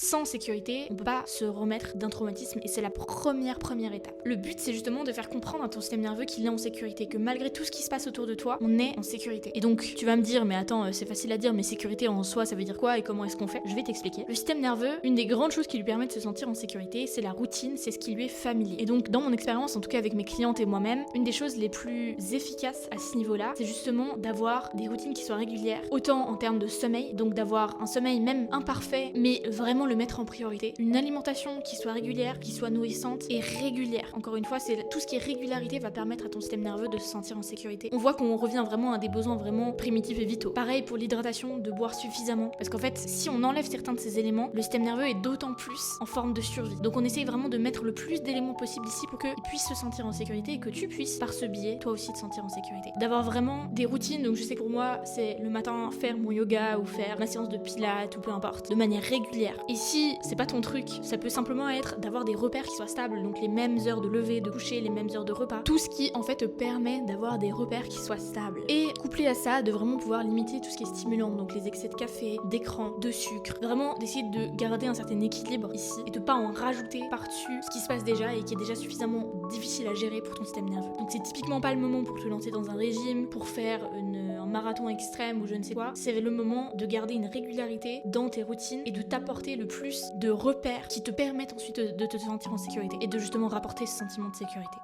Sans sécurité, on peut pas se remettre d'un traumatisme et c'est la première étape. Le but, c'est justement de faire comprendre à ton système nerveux qu'il est en sécurité, que malgré tout ce qui se passe autour de toi, on est en sécurité. Et donc, tu vas me dire, mais attends, c'est facile à dire, mais sécurité en soi, ça veut dire quoi et comment est-ce qu'on fait? Je vais t'expliquer. Le système nerveux, une des grandes choses qui lui permet de se sentir en sécurité, c'est la routine, c'est ce qui lui est familier. Et donc, dans mon expérience, en tout cas avec mes clientes et moi-même, une des choses les plus efficaces à ce niveau-là, c'est justement d'avoir des routines qui soient régulières, autant en termes de sommeil, donc d'avoir un sommeil même imparfait, mais vraiment le mettre en priorité. Une alimentation qui soit régulière, qui soit nourrissante et régulière. Encore une fois, c'est tout ce qui est régularité va permettre à ton système nerveux de se sentir en sécurité. On voit qu'on revient vraiment à des besoins vraiment primitifs et vitaux. Pareil pour l'hydratation, de boire suffisamment. Parce qu'en fait, si on enlève certains de ces éléments, le système nerveux est d'autant plus en forme de survie. Donc on essaye vraiment de mettre le plus d'éléments possible ici pour qu'il puisse se sentir en sécurité et que tu puisses, par ce biais, toi aussi te sentir en sécurité. D'avoir vraiment des routines, donc je sais que pour moi, c'est le matin faire mon yoga ou faire ma séance de pilates ou peu importe, de manière régulière. Et si c'est pas ton truc, ça peut simplement être d'avoir des repères qui soient stables, donc les mêmes heures de lever, de coucher, les mêmes heures de repas. Tout ce qui en fait te permet d'avoir des repères qui soient stables. Et couplé à ça, de vraiment pouvoir limiter tout ce qui est stimulant, donc les excès de café, d'écran, de sucre. Vraiment d'essayer de garder un certain équilibre ici et de pas en rajouter par-dessus ce qui se passe déjà et qui est déjà suffisamment difficile à gérer pour ton système nerveux. Donc c'est typiquement pas le moment pour te lancer dans un régime, pour faire un marathon extrême ou je ne sais quoi. C'est le moment de garder une régularité dans tes routines et de t'apporter le plus de repères qui te permettent ensuite de te sentir en sécurité et de justement rapporter ce sentiment de sécurité.